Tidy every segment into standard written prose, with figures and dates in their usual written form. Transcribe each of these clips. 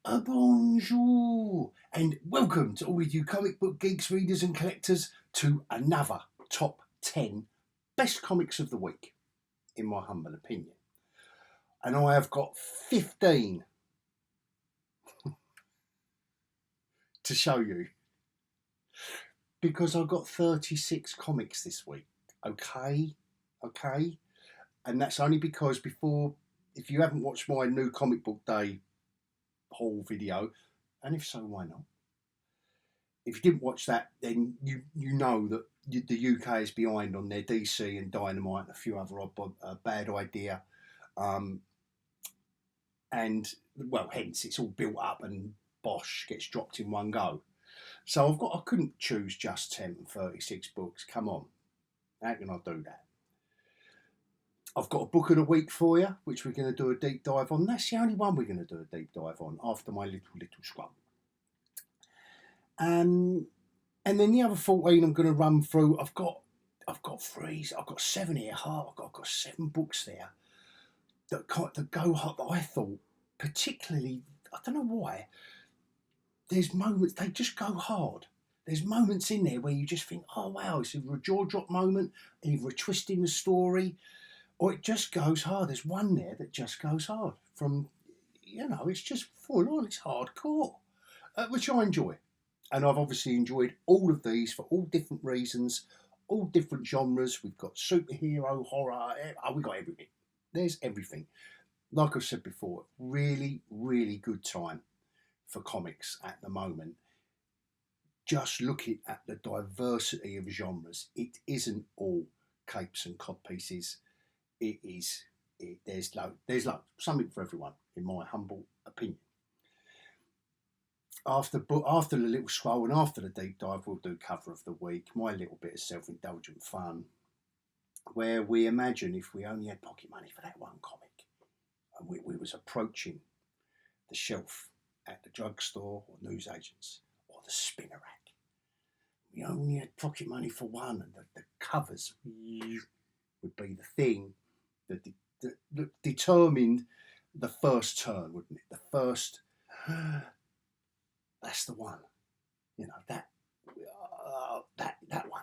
Bonjour, and welcome to all of you comic book geeks, readers, and collectors to another top 10 best comics of the week, in my humble opinion. And I have got 15 to show you because I've got 36 comics this week. Okay, and that's only because if you haven't watched my new comic book day haul video, and if so, why not? If you didn't watch that, then you know that the UK is behind on their DC and Dynamite and a few other bad idea, and well, hence it's all built up and bosh gets dropped in one go. So I couldn't choose just 10 and 36 books. Come on, how can I do that? I've got a book of the week for you, which we're going to do a deep dive on. That's the only one we're going to do a deep dive on after my little scrub. And then the other 14 I'm going to run through. I've got 7 here. I've got 7 books there that go hard. That I thought particularly, I don't know why. There's moments they just go hard. There's moments in there where you just think, oh wow, it's either a jaw drop moment, either a twist in the story, or it just goes hard. There's one there that just goes hard. It's just full on. It's hardcore, which I enjoy. And I've obviously enjoyed all of these for all different reasons, all different genres. We've got superhero, horror, we've got everything. There's everything. Like I've said before, really, really good time for comics at the moment. Just looking at the diversity of genres, it isn't all capes and codpieces. There's something for everyone, in my humble opinion. After the little scroll and after the deep dive, we'll do cover of the week, my little bit of self-indulgent fun, where we imagine if we only had pocket money for that one comic, and we was approaching the shelf at the drugstore or newsagents or the spinner rack. We only had pocket money for one, and the covers would be the thing that determined the first turn, wouldn't it? The first, that's the one. That one.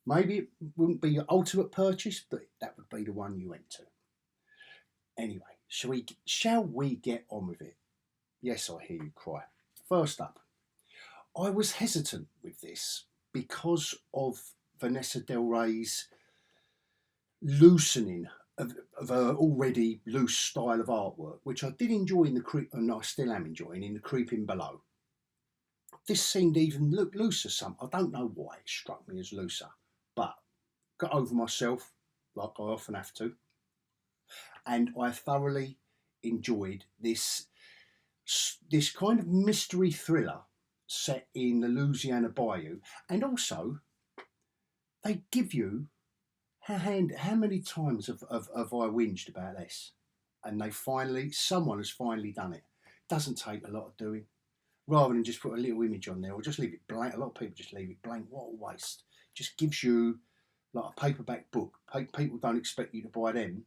Maybe it wouldn't be your ultimate purchase, but that would be the one you went to. Anyway, shall we get on with it? Yes, I hear you cry. First up, I was hesitant with this because of Vanessa Del Rey's loosening of her already loose style of artwork, which I did enjoy and I still am enjoying in The Creeping Below. This seemed even looser. I don't know why it struck me as looser, but got over myself like I often have to, and I thoroughly enjoyed this kind of mystery thriller set in the Louisiana Bayou, and also they give you how many times have I whinged about this, and someone has finally done it. Doesn't take a lot of doing. Rather than just put a little image on there or just leave it blank. A lot of people just leave it blank. What a waste. Just gives you like a paperback book. People don't expect you to buy them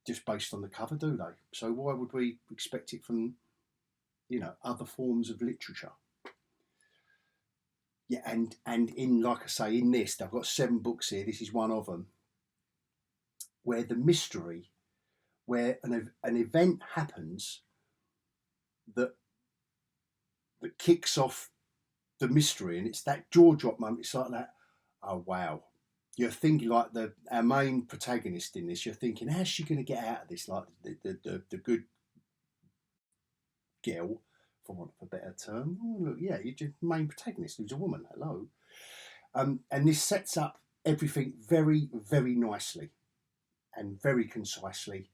just based on the cover, do they? So why would we expect it from, other forms of literature? Yeah, and in, like I say, in this, I've got 7 books here. This is one of them, where the mystery, where an event happens that kicks off the mystery, and it's that jaw drop moment. It's like that. Oh wow! You're thinking like our main protagonist in this. You're thinking, how's she going to get out of this? Like the good girl, for want of a better term. Oh, look, yeah, you're just main protagonist who's a woman. Hello, and this sets up everything very, very nicely and very concisely.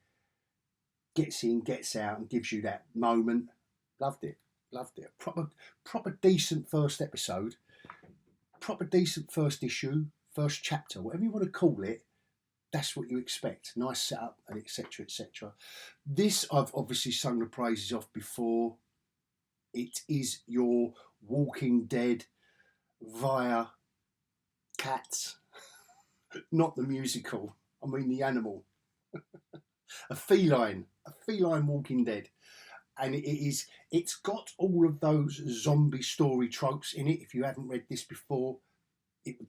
Gets in, gets out, and gives you that moment. Loved it. Proper decent first episode, proper decent first issue, first chapter, whatever you want to call it. That's what you expect. Nice setup, and etc. etc. This I've obviously sung the praises of before. It is your Walking Dead via Cats, not the musical. I mean the animal. a feline Walking Dead. and it's got all of those zombie story tropes in it. If you haven't read this before,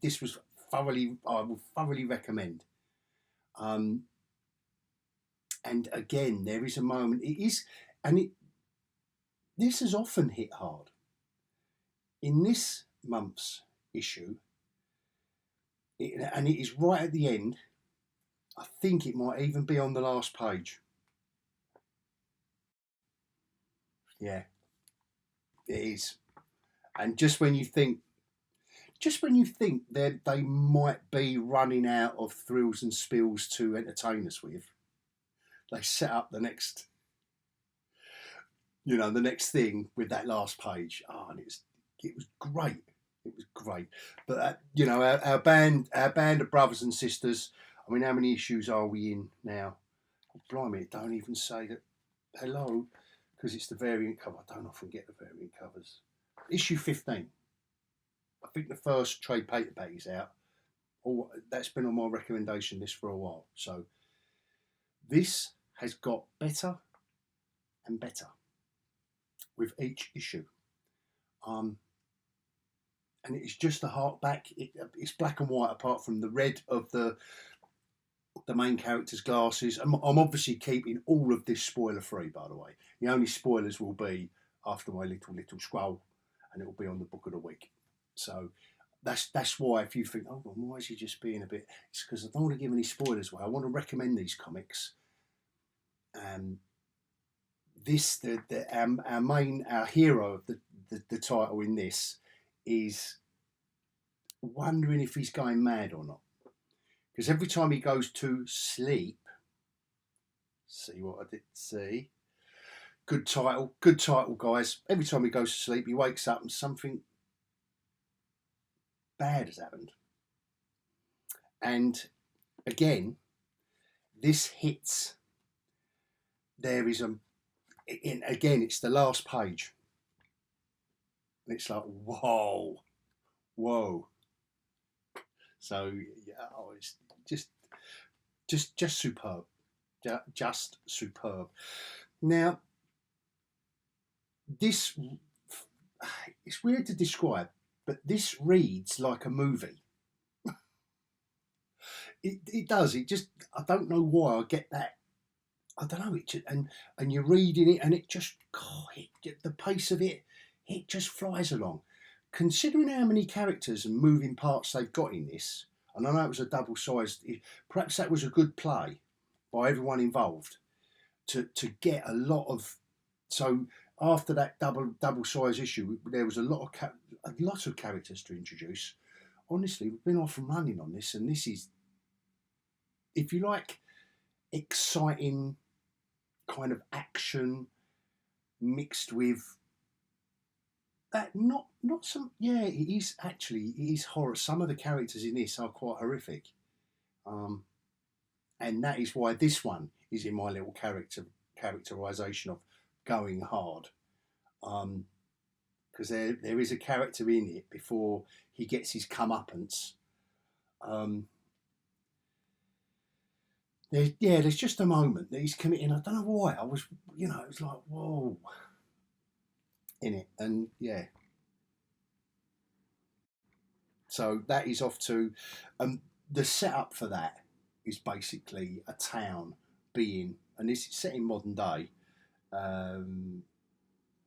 this was thoroughly, I would thoroughly recommend. And again, there is a moment. It is, and this has often hit hard. In this month's issue, and it is right at the end. I think it might even be on the last page. Yeah, it is. And just when you think that they might be running out of thrills and spills to entertain us with, they set up the next, the next thing with that last page. Oh, and it was great. It was great. But our band of brothers and sisters. I mean, how many issues are we in now? Oh, blimey, it don't even say that. Hello, because it's the variant cover. I don't often get the variant covers. Issue 15. I think the first trade paperback is out. Oh, that's been on my recommendation list for a while. So this has got better and better with each issue. And it's just a hardback. It's black and white, apart from the red of the main character's glasses. I'm obviously keeping all of this spoiler free, by the way. The only spoilers will be after my little scroll, and it will be on the book of the week. So that's why, if you think, oh, well, why is he just being a bit? It's because I don't want to give any spoilers away. I want to recommend these comics. This our hero of the title in this is wondering if he's going mad or not, because every time he goes to sleep, see what I did see. Good title, guys. Every time he goes to sleep, he wakes up and something bad has happened. And again, this hits. There is again, it's the last page. It's like, whoa. So yeah, it's just superb, just superb. Now, this, it's weird to describe, but this reads like a movie. It does. It just, I don't know why I get that. I don't know. It just, and you're reading it, and it just, the pace of it just flies along. Considering how many characters and moving parts they've got in this, and I know it was a double-sized, perhaps that was a good play by everyone involved to get a lot of. So after that double-sized issue, there was a lot of characters to introduce. Honestly, we've been off and running on this, and this is, if you like, exciting kind of action mixed with that, not some, yeah, it is horror. Some of the characters in this are quite horrific, and that is why this one is in my little characterization of going hard, because there is a character in it before he gets his comeuppance. There's just a moment that he's committing. I don't know why. I was, it was like, whoa, in it, and yeah. So that is off to, the setup for that is basically a town being, and this is set in modern day, and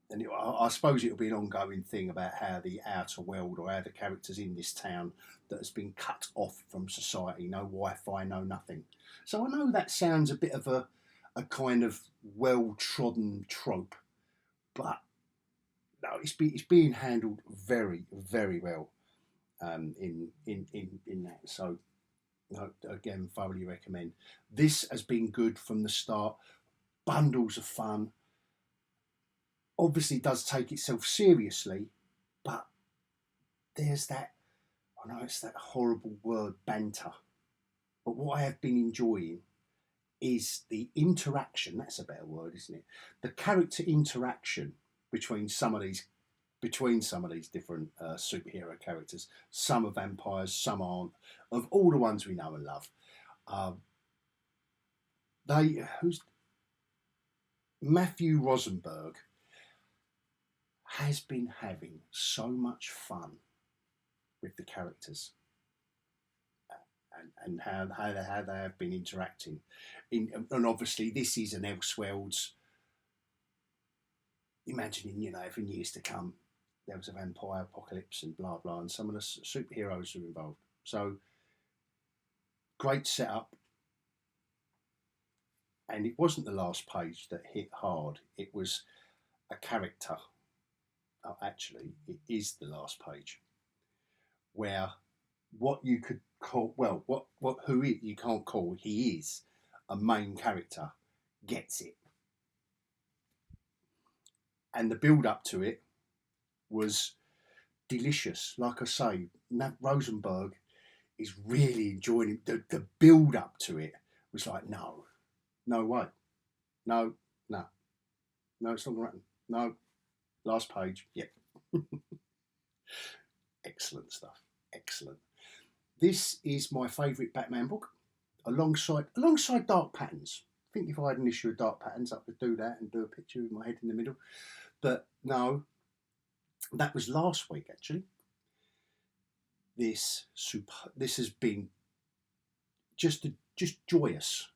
I suppose it'll be an ongoing thing about how the outer world, or how the characters in this town that has been cut off from society, no Wi-Fi, no nothing. So I know that sounds a bit of a kind of well-trodden trope, but no, it's being handled very, very well in that. So again, thoroughly recommend. This has been good from the start. Bundles of fun. Obviously does take itself seriously, but there's that, I know it's that horrible word, banter, but what I have been enjoying is the interaction. That's a better word, isn't it? The character interaction between some of these different superhero characters. Some are vampires, some aren't. Of all the ones we know and love, Matthew Rosenberg has been having so much fun with the characters and how they have been interacting. And obviously this is an Elseworlds, imagining, if in years to come there was a vampire apocalypse and blah blah, and some of the superheroes are involved. So great setup. And it wasn't the last page that hit hard. It was a character. Actually, it is the last page where what you could call, well, who you can't call, he is a main character, gets it. And the build up to it was delicious. Like I say, Nat Rosenberg is really enjoying it. The build up to it was like, no way. No, it's not going to happen. No, last page. Yep. Excellent stuff. Excellent. This is my favourite Batman book, alongside Dark Patterns. I think if I had an issue of Dark Patterns, I could do that and do a picture with my head in the middle. But no, that was last week actually. This has been just joyous,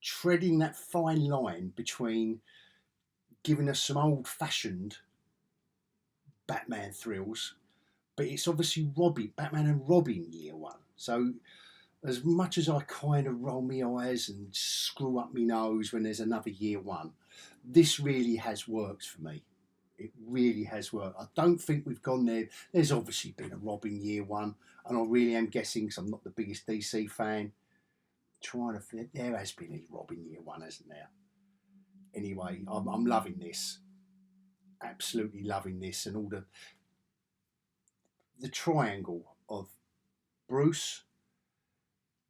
treading that fine line between giving us some old-fashioned Batman thrills, but it's obviously Batman and Robin year one. So as much as I kind of roll my eyes and screw up my nose when there's another year one, this really has worked for me. It really has worked. I don't think we've gone there. There's obviously been a Robin year one, and I really am guessing, because I'm not the biggest DC fan, trying to flip. There has been a Robin year one, hasn't there? Anyway, I'm loving this. Absolutely loving this, and all the triangle of Bruce,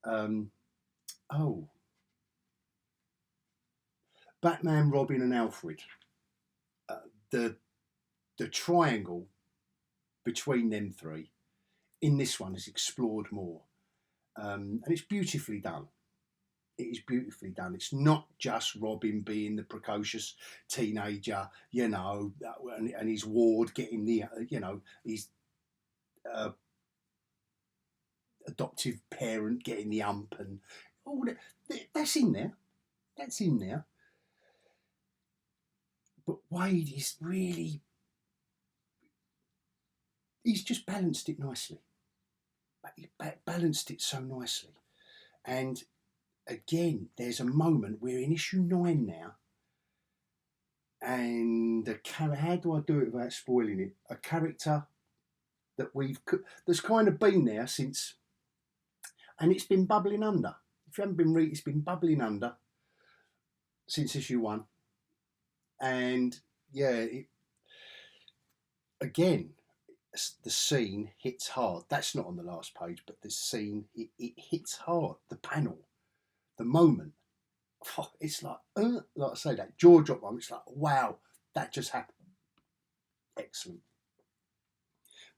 Batman, Robin, and Alfred. The triangle between them three in this one is explored more, and it's beautifully done. It is beautifully done. It's not just Robin being the precocious teenager, and his ward getting the, his adoptive parent getting the ump, and all that. That's in there. That's in there. But Wade is really, he's just balanced it nicely. He balanced it so nicely. And again, there's a moment, we're in issue 9 now, and how do I do it without spoiling it? A character that that's kind of been there since, and it's been bubbling under. If you haven't been reading, it's been bubbling under since issue 1. And yeah, again, the scene hits hard. That's not on the last page, but the scene, it hits hard. The panel, the moment, it's like I say, that jaw drop moment. It's like, wow, that just happened. Excellent.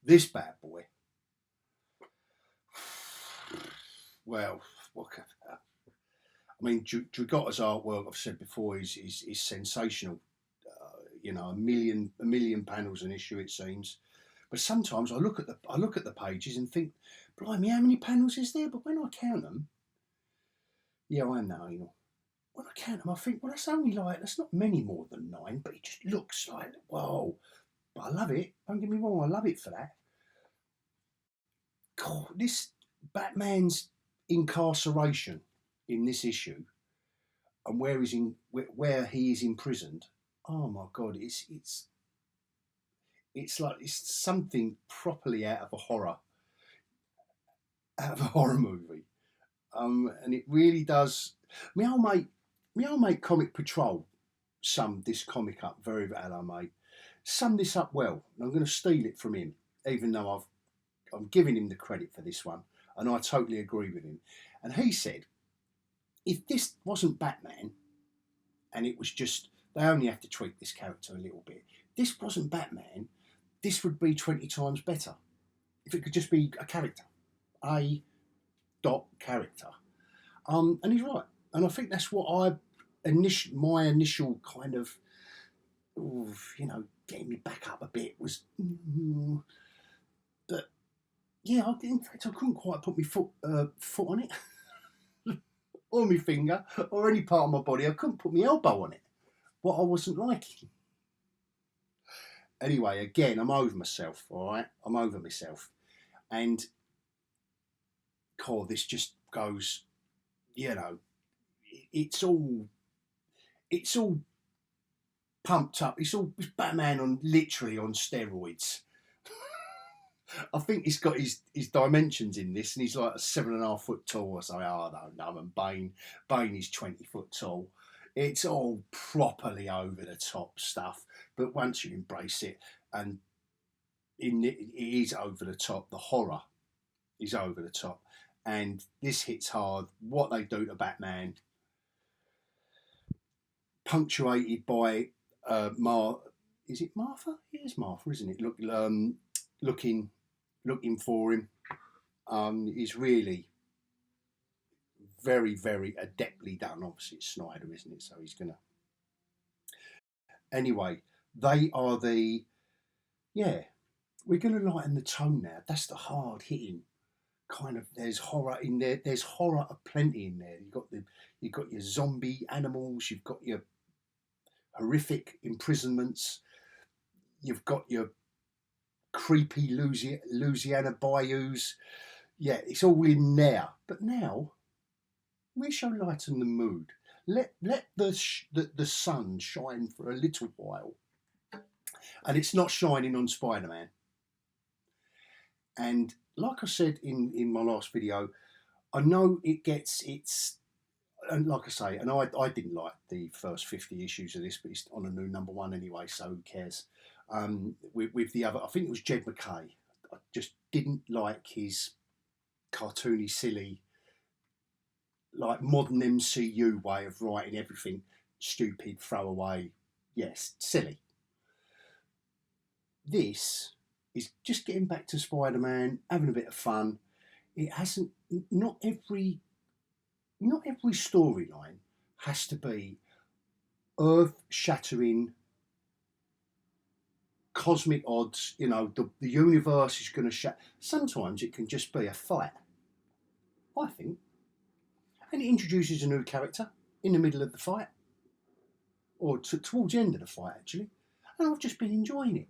This bad boy, well, I mean, Dragotta's artwork, I've said before, is sensational. A million panels an issue, it seems. But sometimes I look at the pages and think, blimey, how many panels is there? But when I count them, yeah, I am that anal. When I count them, I think, well, that's not many more than 9, but it just looks like, whoa. But I love it. Don't get me wrong, I love it for that. God, this Batman's incarceration in this issue, and where he is imprisoned. Oh my God, it's like it's something properly out of a horror movie, and it really does. My old mate Comic Patrol summed this comic up very well. Mate summed this up well, and I'm going to steal it from him, even though I'm giving him the credit for this one, and I totally agree with him. And he said, if this wasn't Batman, and it was just, they only have to tweak this character a little bit. This wasn't Batman. This would be 20 times better if it could just be a character, character. And he's right. And I think that's what my initial kind of, getting me back up a bit was, but yeah, in fact, I couldn't quite put my foot on it, or my finger, or any part of my body. I couldn't put my elbow on it. What I wasn't liking. Anyway, again, I'm over myself. All right, I'm over myself, and this just goes. It's all pumped up. It's Batman literally on steroids. I think he's got his dimensions in this, and he's like 7.5 foot tall. I say, I don't know, and Bane is 20 foot tall. It's all properly over the top stuff, but once you embrace it, and it is over the top. The horror is over the top, and this hits hard. What they do to Batman, punctuated by is it Martha? It is Martha, isn't it? Looking for him, is really very, very adeptly done. Obviously, it's Snyder, isn't it? So he's gonna. Anyway, they are we're gonna lighten the tone now. That's the hard hitting kind of. There's horror in there. There's horror aplenty in there. You've got your zombie animals. You've got your horrific imprisonments. You've got your creepy Louisiana bayous. Yeah, it's all in there. But now we shall lighten the mood. Let the sun shine for a little while, and it's not shining on Spider-Man. And like I said in my last video, I know it gets and like I say, and I didn't like the first 50 issues of this, but it's on a new #1 anyway, so who cares? With the other, I think it was Jed McKay. I just didn't like his cartoony, silly, like modern MCU way of writing everything stupid, throwaway, yes, silly. This is just getting back to Spider-Man, having a bit of fun. It hasn't, not every storyline has to be earth-shattering, cosmic odds. The universe is going to shatter. Sometimes it can just be a fight, I think. And it introduces a new character in the middle of the fight, or towards the end of the fight, actually. And I've just been enjoying it.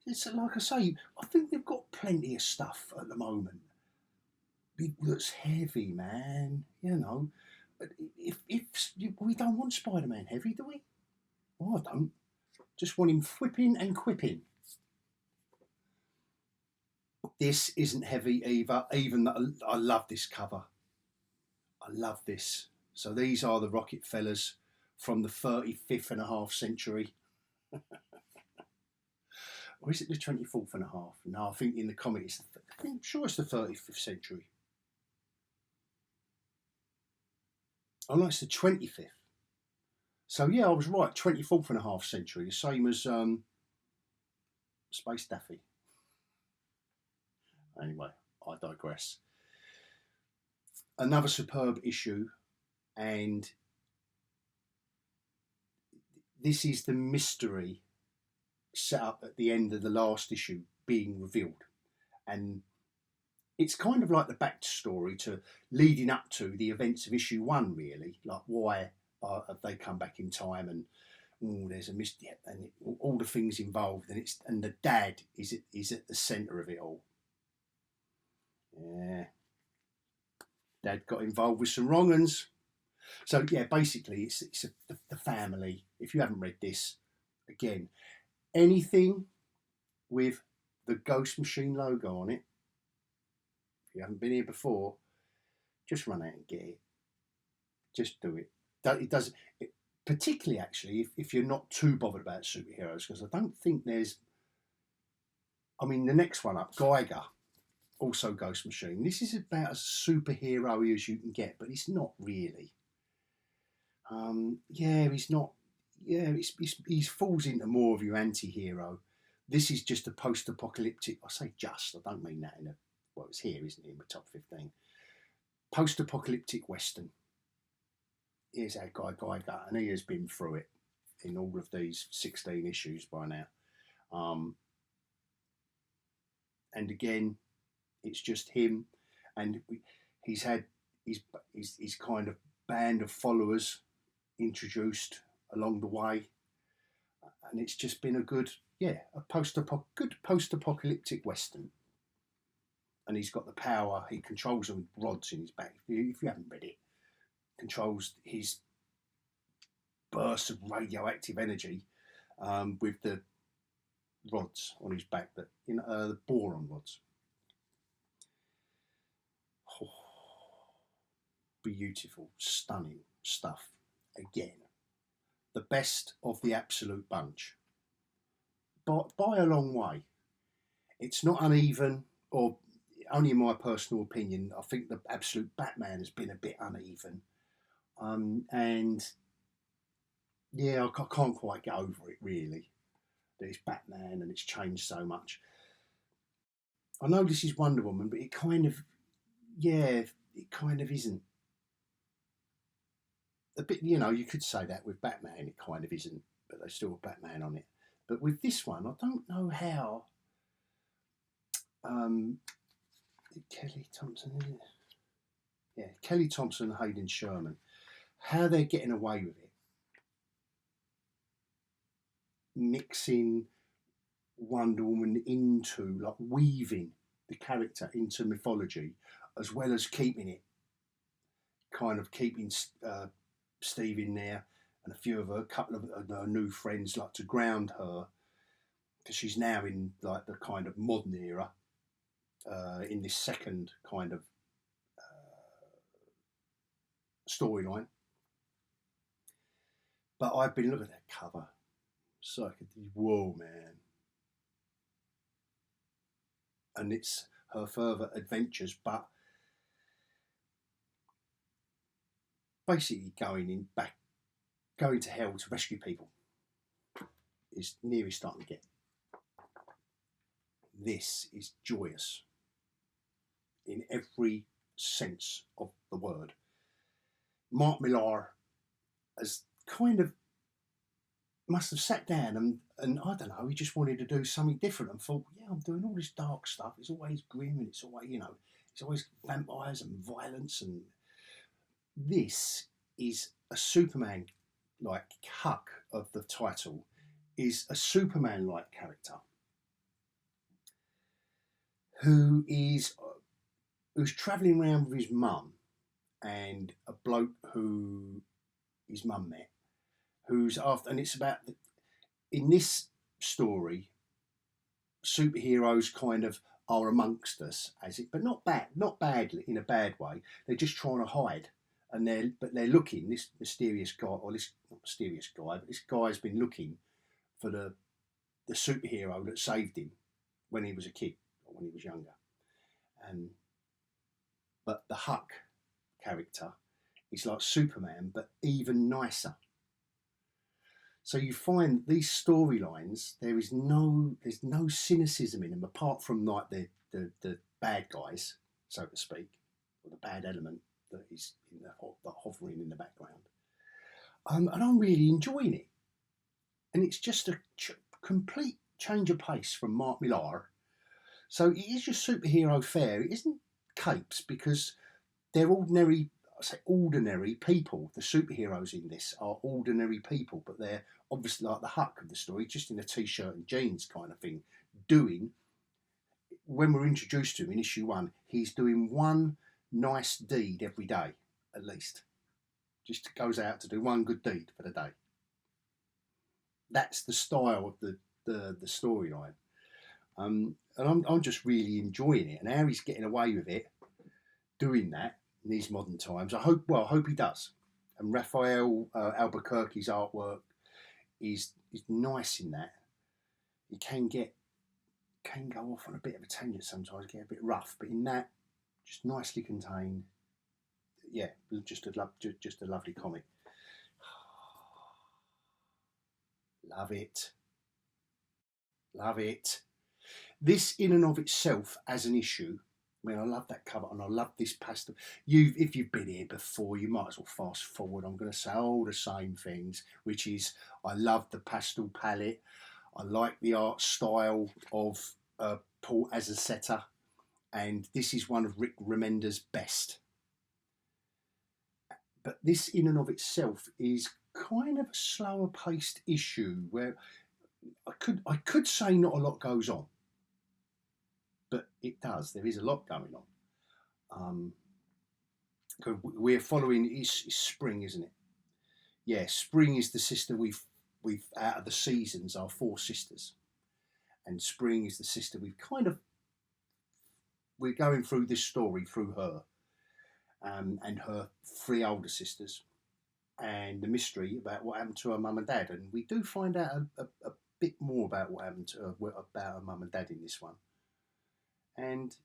It's like I say, I think they've got plenty of stuff at the moment that's heavy, man. If we don't want Spider-Man heavy, do we? Well, I don't. Just want him whipping and quipping. This isn't heavy either. Even that, I love this cover. I love this. So these are the Rocketfellers from the 35th and a half century. Or is it the 24th and a half? No, I think in the comic I'm sure it's the 35th century. Oh no, it's the 25th. So yeah, I was right, 24th and a half century, the same as Space Daffy. Anyway, I digress. Another superb issue, and this is the mystery set up at the end of the last issue being revealed, and it's kind of like the backstory to leading up to the events of issue 1, really, like why have they come back in time, and there's a mystery, and all the things involved, and the dad is at the centre of it all. Yeah, Dad got involved with some wrong uns. So yeah, basically it's the family. If you haven't read this, again, anything with the Ghost Machine logo on it, if you haven't been here before, just run out and get it. Just do it. It does, particularly actually if you're not too bothered about superheroes, because I don't think there's. I mean, the next one up, Geiger, also Ghost Machine. This is about as superhero as you can get, but it's not really. He's not. Yeah, he falls into more of your anti-hero. This is just a post-apocalyptic. I say just. I don't mean that in a. Well, it's here, isn't it? In the top 15. Post-apocalyptic western. here's our guy Geiger, and he has been through it in all of these 16 issues by now. And again, it's just him, and he's had his kind of band of followers introduced along the way, and it's just been a good, a good post-apocalyptic western. And he's got the power. He controls them with rods in his back. If you haven't read it, controls his bursts of radioactive energy with the rods on his back, that the boron rods. Oh, beautiful, stunning stuff. Again, the best of the absolute bunch, but by a long way. It's not uneven, or only in my personal opinion. I think the absolute Batman has been a bit uneven, and yeah, I can't quite get over it really. That it's Batman and it's changed so much. I know this is Wonder Woman, but it kind of isn't. A bit, you could say that with Batman, it kind of isn't, but there's still a Batman on it. But with this one, I don't know how. Kelly Thompson, isn't it? Yeah, Kelly Thompson and Hayden Sherman. How they're getting away with it. Mixing Wonder Woman into, like, weaving the character into mythology, as well as keeping Steve in there, and a couple of her new friends, like, to ground her, because she's now in, like, the kind of modern era, in this second kind of storyline. But I've been looking at that cover, so I could think, whoa, man. And it's her further adventures, but basically going to hell to rescue people is nearly starting to get. This is joyous in every sense of the word. Mark Millar has kind of must have sat down and I don't know, he just wanted to do something different and thought, I'm doing all this dark stuff. It's always grim and it's always vampires and violence, and this is a Superman, like Huck of the title, is a Superman-like character who's travelling around with his mum and a bloke who his mum met, who's after, and it's about in this story, superheroes kind of are amongst us, but not badly in a bad way. They're just trying to hide, and they're looking. This mysterious guy, or this not mysterious guy, but this guy's been looking for the superhero that saved him when he was a kid or when he was younger. But the Huck character is like Superman, but even nicer. So you find these storylines, there's no cynicism in them, apart from like the bad guys, so to speak, or the bad element that is hovering in the background. And I'm really enjoying it. And it's just a complete change of pace from Mark Millar. So it is your superhero fare. It isn't capes, because they're ordinary people. The superheroes in this are ordinary people, but they're obviously like the Huck of the story, just in a t-shirt and jeans kind of thing, when we're introduced to him in issue 1, he's doing one nice deed every day, at least. Just goes out to do one good deed for the day. That's the style of the storyline. And I'm just really enjoying it, and how he's getting away with it, doing that in these modern times. I hope he does. And Raphael Albuquerque's artwork is nice in that. He can go off on a bit of a tangent sometimes, get a bit rough, but in that, just nicely contained. Yeah, just a lovely comic. Love it. This in and of itself as an issue I mean, I love that cover, and I love this pastel. If you've been here before, you might as well fast forward. I'm going to say all the same things, which is I love the pastel palette. I like the art style of Paul Azaceta, and this is one of Rick Remender's best. But this, in and of itself, is kind of a slower paced issue where I could say not a lot goes on, but it does. There is a lot going on. We're following is spring, isn't it? Yeah, spring is the sister we've out of the seasons are 4 sisters, and spring is the sister we're going through this story through her, and her 3 older sisters, and the mystery about what happened to her mum and dad, and we do find out a bit more about what happened to her, about her mum and dad in this one, and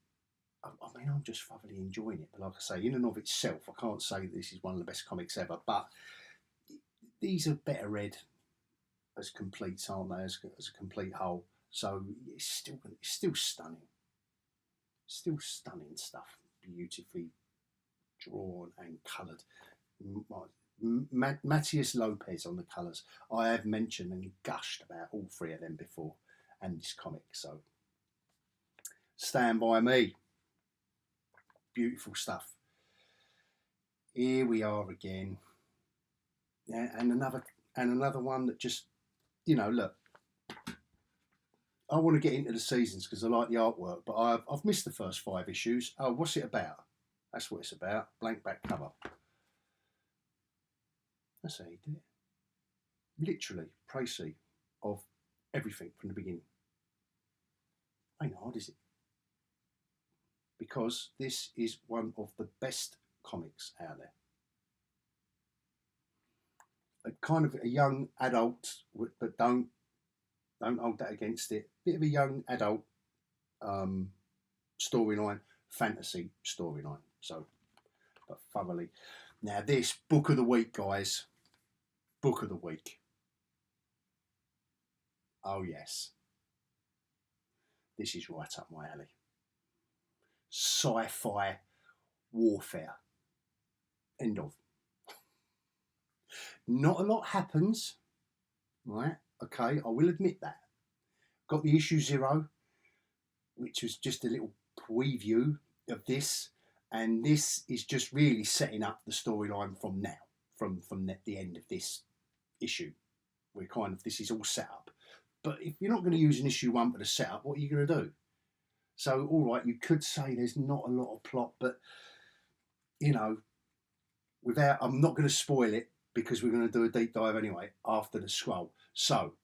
I mean, I'm just thoroughly enjoying it. But like I say, in and of itself, I can't say this is one of the best comics ever. But these are better read as completes, aren't they? As a complete whole. So it's still stunning. Still stunning stuff. Beautifully drawn and coloured. Matthias Lopez on the colours. I have mentioned and gushed about all 3 of them before, and this comic. So stand by me. Beautiful stuff. Here we are again. Yeah, and another one that just, look, I want to get into the seasons because I like the artwork, but I've missed the first 5 issues. Oh, what's it about? That's what it's about. Blank back cover. That's how you do it. Literally, précis of everything from the beginning. Ain't hard, is it? Because this is one of the best comics out there. A kind of a young adult, but don't hold that against it. Bit of a young adult storyline, fantasy storyline. So, but thoroughly. Now this book of the week, guys. Book of the week. Oh yes. This is right up my alley. Sci-fi warfare. End of. Not a lot happens, right? Okay, I will admit that. Got the issue 0, which was just a little preview of this, and this is just really setting up the storyline from now, from the end of this issue. This is all set up. But if you're not going to use an issue 1 for the setup, what are you going to do? So, all right, you could say there's not a lot of plot, but, I'm not going to spoil it because we're going to do a deep dive anyway after the scroll. So,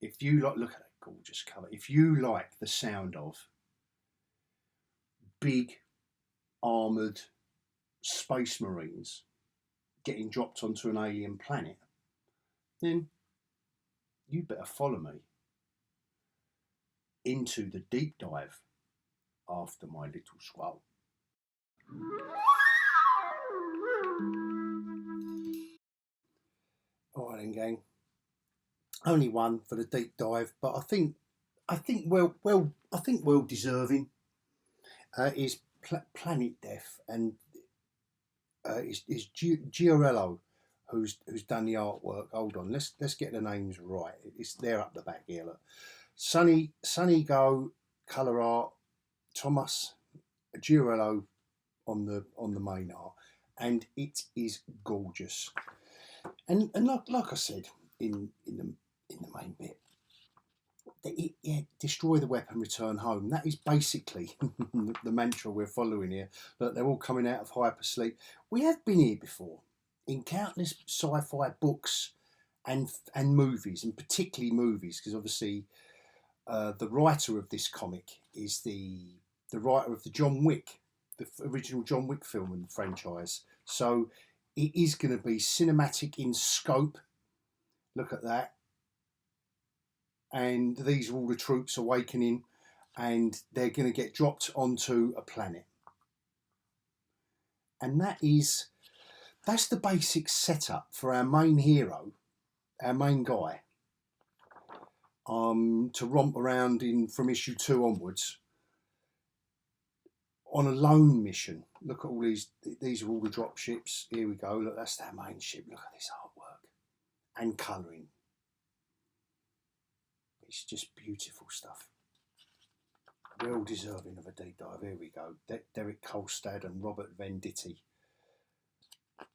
if you look at that gorgeous cover, if you like the sound of big armoured space marines getting dropped onto an alien planet, then you better follow me into the deep dive after my little scroll. All right then, gang. Only one for the deep dive, but I think well deserving. Is Planet Death, and is Giorello who's done the artwork. Hold on, let's get the names right. It's there up the back here. Look. Sunny Go, colour art, Thomas Giorello on the main art, and it is gorgeous. And like I said in the main bit, destroy the weapon, return home. That is basically the mantra we're following here. But they're all coming out of hypersleep. We have been here before in countless sci-fi books and movies, and particularly movies, because obviously the writer of this comic is the writer of the original John Wick film and franchise. So it is going to be cinematic in scope. Look at that. And these are all the troops awakening, and they're going to get dropped onto a planet. And that's the basic setup for our main hero, our main guy, to romp around from issue 2 onwards on a lone mission. Look at all these are all the drop ships. Here we go. Look, that's their main ship. Look at this artwork and colouring. It's just beautiful stuff. Well deserving of a deep dive. Here we go. Derek Kolstad and Robert Venditti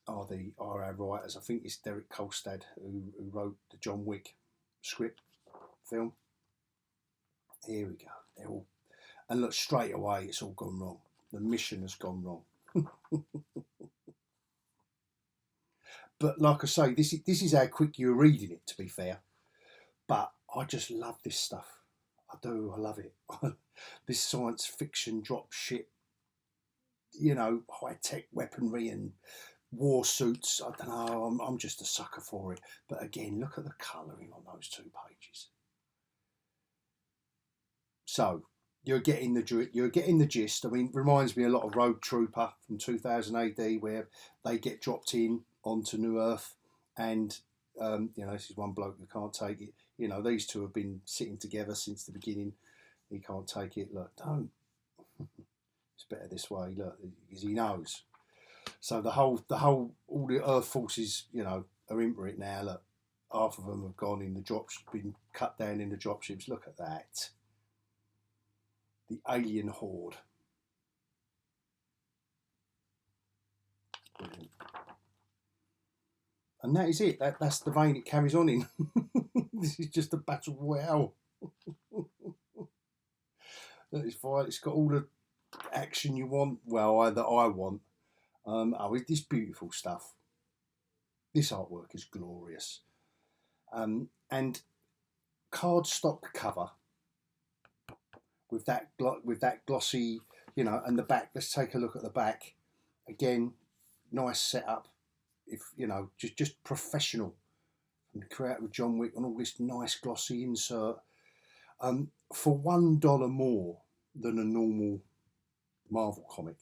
are our writers. I think it's Derek Kolstad who wrote the John Wick script film. Here we go. They're all, and look, straight away it's all gone wrong. The mission has gone wrong. But like I say, this is how quick you're reading it, to be fair. But I just love this stuff. I do. I love it. This science fiction drop ship, you know, high tech weaponry and war suits. I don't know. I'm just a sucker for it. But again, look at the colouring on those 2 pages. So you're getting the gist. I mean, it reminds me a lot of Rogue Trooper from 2000 AD, where they get dropped in onto New Earth, and you know, this is one bloke who can't take it. You know, these two have been sitting together since the beginning. He can't take it. Look, don't. It's better this way. Look, because he knows. So all the Earth forces, you know, are in for it now. Look, half of them have gone in the drops, been cut down in the dropships. Look at that. The alien horde. Brilliant. And that is it. That's the vein it carries on in. This is just a battle royale. That is fine. It's got all the action you want. Well, that I want. It's this beautiful stuff. This artwork is glorious. And cardstock cover with that glossy, you know, and the back. Let's take a look at the back. Again, nice setup. If you know, just professional. And the creator of John Wick and all this nice glossy insert. For $1 more than a normal Marvel comic.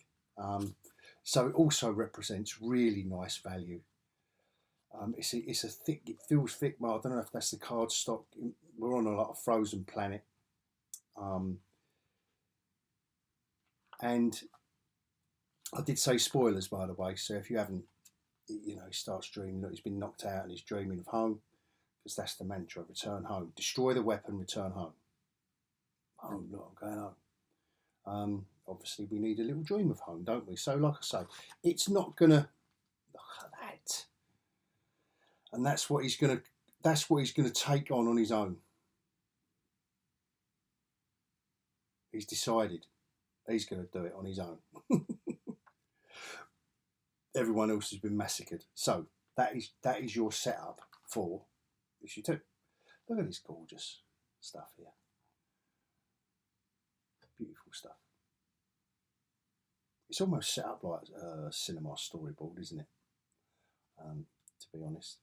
So it also represents really nice value. It's a thick. It feels thick. Well, I don't know if that's the cardstock. We're on a lot of frozen planet. And I did say spoilers, by the way. So if you haven't, you know, he starts dreaming. Look, he's been knocked out and he's dreaming of home, because that's the mantra: return home. Destroy the weapon, return home. Home, look, I'm going home. Obviously, we need a little dream of home, don't we? So, like I say, it's not gonna. Look at that. And that's what he's gonna. That's what he's gonna take on his own. He's decided he's gonna do it on his own. Everyone else has been massacred. So that is your setup for issue 2. Look at this gorgeous stuff here. Beautiful stuff. It's almost set up like a cinema storyboard, isn't it? To be honest.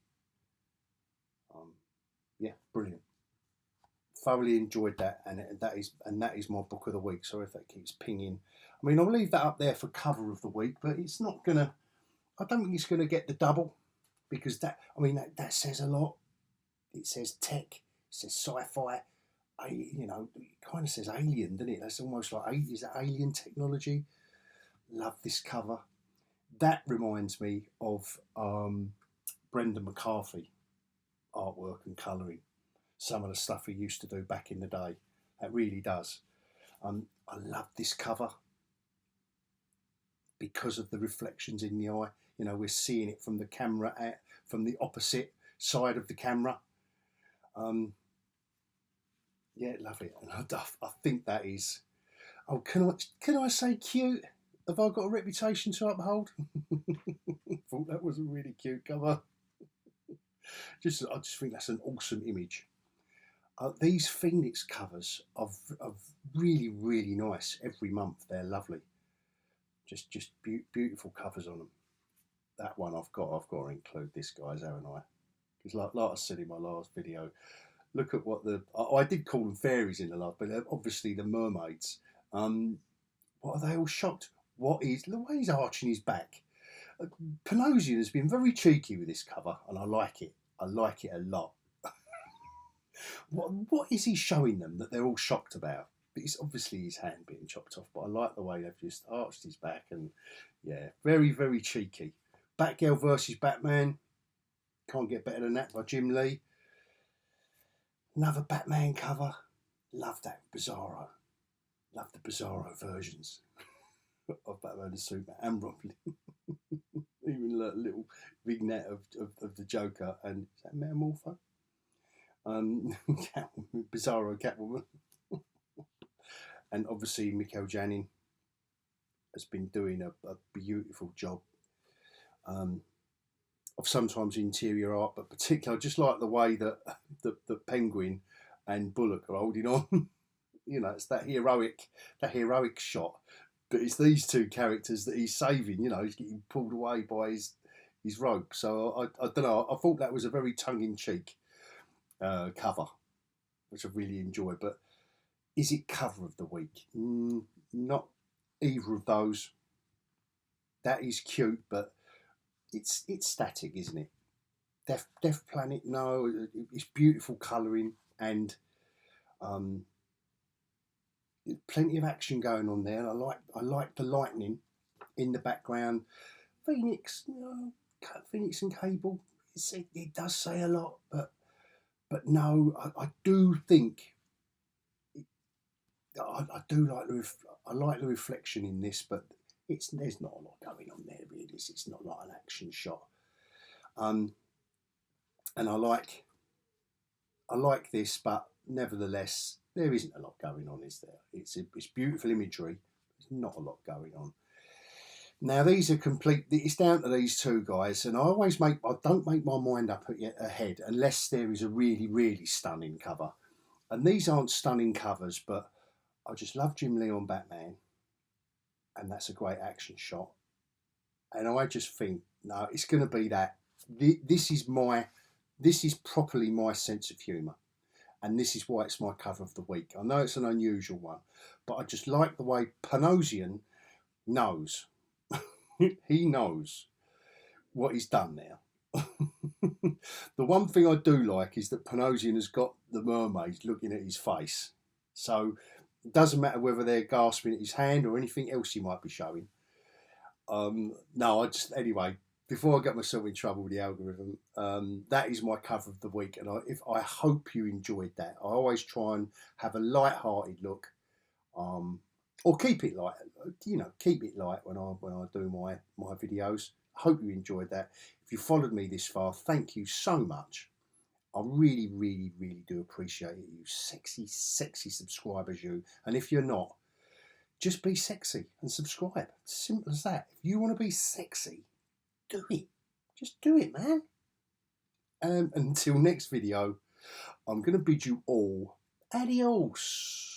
Yeah, brilliant. Thoroughly enjoyed that, and that is my book of the week. Sorry if that keeps pinging. I mean, I'll leave that up there for cover of the week, but it's not gonna. I don't think it's gonna get the double, because that that says a lot. It says tech, it says sci-fi. You know, it kind of says alien, doesn't it? That's almost like, is that alien technology? Love this cover. That reminds me of Brendan McCarthy artwork and colouring. Some of the stuff he used to do back in the day. That really does. I love this cover because of the reflections in the eye. You know, we're seeing it from the camera, from the opposite side of the camera. Yeah, love it. And I think that is. Oh, can I say cute? Have I got a reputation to uphold? Thought that was a really cute cover. I just think that's an awesome image. These Phoenix covers are really, really nice. Every month they're lovely. Just beautiful covers on them. That one I've got to include this, guys, haven't I? Because like I said in my last video, look at what I did call them fairies in the last, but obviously the mermaids. What are they all shocked? What is the way he's arching his back? Panosian has been very cheeky with this cover, and I like it. I like it a lot. What is he showing them that they're all shocked about? it's obviously his hand being chopped off, but I like the way they've just arched his back, and yeah, very, very cheeky. Batgirl versus Batman, can't get better than that, by Jim Lee. Another Batman cover, love that Bizarro, love the Bizarro versions of Batman and Superman and Robin. Even a little vignette of the Joker and is that Metamorpho? Catwoman, Bizarro Catwoman. And obviously Mikhail Janin has been doing a beautiful job of sometimes interior art, but particularly I just like the way that the Penguin and Bullock are holding on. You know, it's that heroic shot. But it's these two characters that he's saving. You know, he's getting pulled away by his rope. So I don't know. I thought that was a very tongue-in-cheek cover, which I really enjoyed. But is it cover of the week? Not either of those. That is cute, but it's static, isn't it? Death Planet, no. It's beautiful colouring and plenty of action going on there. I like the lightning in the background. Phoenix, you know, Phoenix and Cable. It does say a lot, but no, I do think I do like I like the reflection in this, but there's not a lot going on there really. It's not like an action shot. And I like this, but nevertheless, there isn't a lot going on, is there? It's beautiful imagery. There's not a lot going on. Now these are complete. It's down to these two guys, and I don't make my mind up ahead unless there is a really, really stunning cover. And these aren't stunning covers, but I just love Jim Lee on Batman, and that's a great action shot. And I just think, no, it's going to be that. This is properly my sense of humour. And this is why it's my cover of the week. I know it's an unusual one, but I just like the way Panosian knows. He knows what he's done now. The one thing I do like is that Panosian has got the mermaid looking at his face. So it doesn't matter whether they're gasping at his hand or anything else he might be showing. Anyway, before I get myself in trouble with the algorithm, that is my cover of the week, and I hope you enjoyed that. I always try and have a light-hearted look, or keep it light. You know, keep it light when I do my videos. I hope you enjoyed that. If you followed me this far, thank you so much. I really, really, really do appreciate it. You sexy, sexy subscribers, you. And if you're not, just be sexy and subscribe. Simple as that. If you want to be sexy, do it. Just do it, man. Until next video, I'm going to bid you all adios.